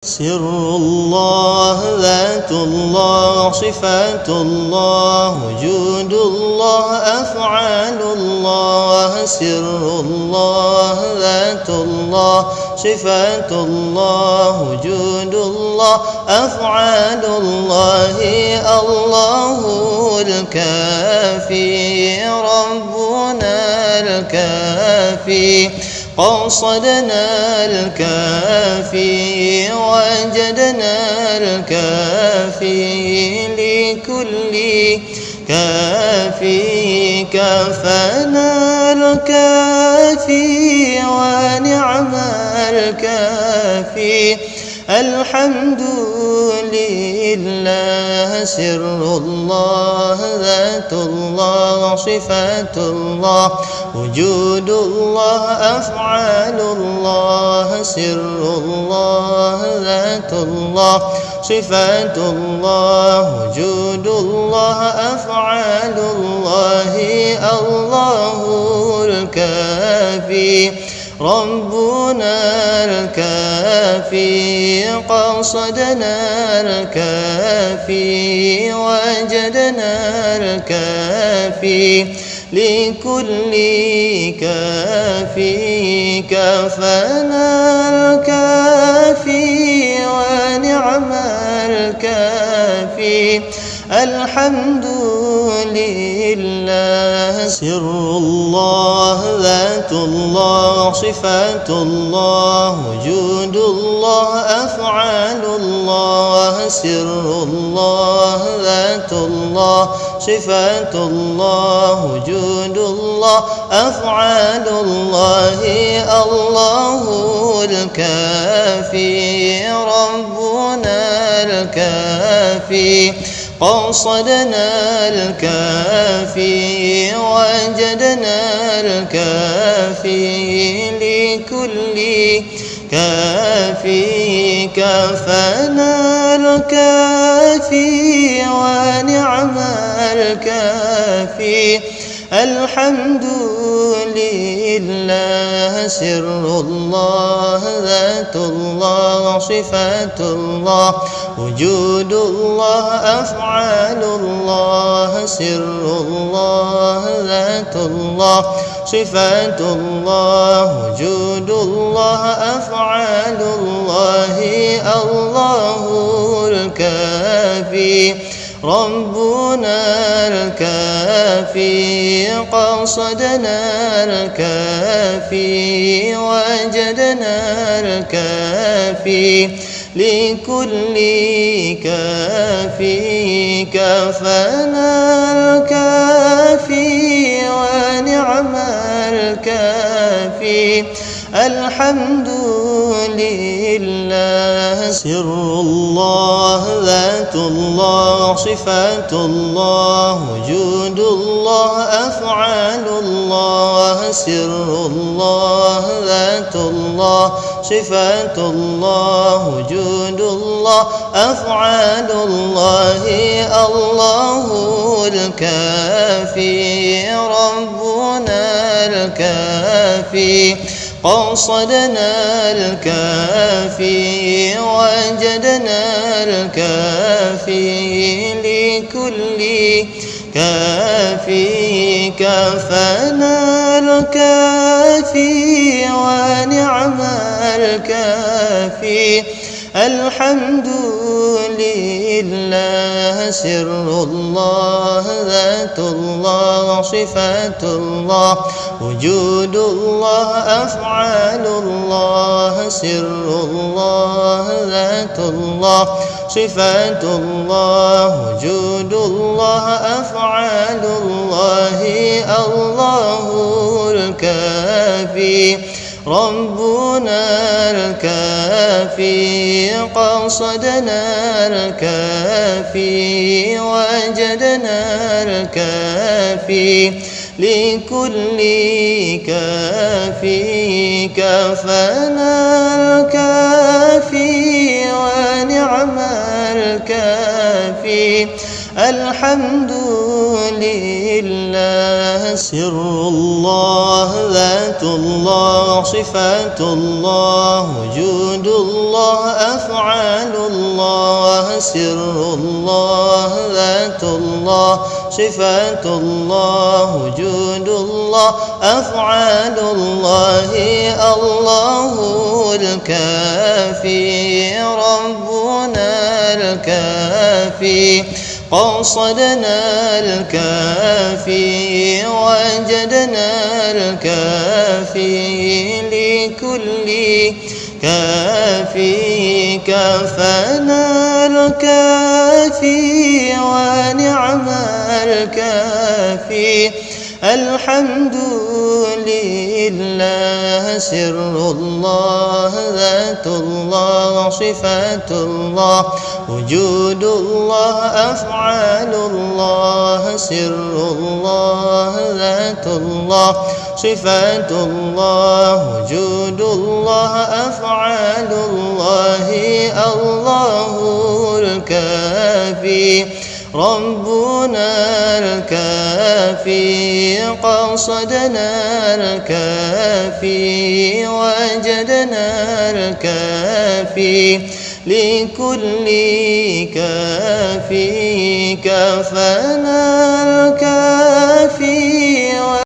سر الله، ذات الله، صفات الله، وجود الله، أفعال الله. سر الله، ذات الله، صفات الله، وجود الله، أفعال الله. الله الكافي، ربنا الكافي، قصدنا الكافي، وجدنا الكافي، لكل كافي كفانا الكافي، ونعم الكافي. الحمد لله. سر الله، ذات الله، صفات الله، وجود الله، أفعال الله. سر الله، ذات الله، صفات الله، وجود الله، أفعال الله. الله الكافي، ربنا الكافي، قصدنا الكافي، وجدنا الكافي، لكل كافي كفانا الكافي، ونعم الكافي. الحمد لله. سر الله، ذات الله، صفات الله، وجود الله، أفعال الله. سر الله، ذات الله، صفات الله، وجود الله، أفعال الله. الله الكافي، ربنا الكافي، قصدنا الكافي، وجدنا الكافي، لكل كافي كفانا الكافي، ونعم الكافي. الحمد لله. سر الله، ذات الله، صفات الله، وجود الله، أفعال الله. سر الله، ذات الله، صفات الله، وجود الله، أفعال الله. الله الكافي، ربنا الكافي، قصدنا الكافي، وجدنا الكافي، لكل كافي كفانا الكافي، ونعم الكافي. الحمد لله. سر الله، ذات الله، صفات الله، وجود الله، أفعال الله. سر الله، ذات الله، صفات الله، وجود الله، أفعال الله. الله الكافي، ربنا الكافي، قصدنا الكافي، وجدنا الكافي، لكل كافي كفانا الكافي، ونعم الكافي. الحمد لله. سر الله، ذات الله، صفات الله، وجود الله، أفعال الله. سر الله، ذات الله، صفات الله، وجود الله، أفعال الله. الله الكافي، ربنا الكافي، قصدنا الكافي، وجدنا الكافي، لكل كافي كفانا الكافي، ونعم الكافي. الحمد لله. سر الله، ذات الله، صفات الله، وجود الله، أفعال الله. سر الله، ذات الله، صفات الله، وجود الله، أفعال الله. الله الكافي، ربنا الكافي، قصدنا الكافي، وجدنا الكافي، لكل كافي كفانا الكافي، ونعم الكافي. الحمد لله. سر الله، ذات الله، صفات الله، وجود الله، أفعال الله. سر الله، ذات الله، صفات الله، وجود الله، أفعال الله. الله الكافي، ربنا الكافي، قصدنا الكافي، وجدنا الكافي، لكل كافي كفانا الكافي.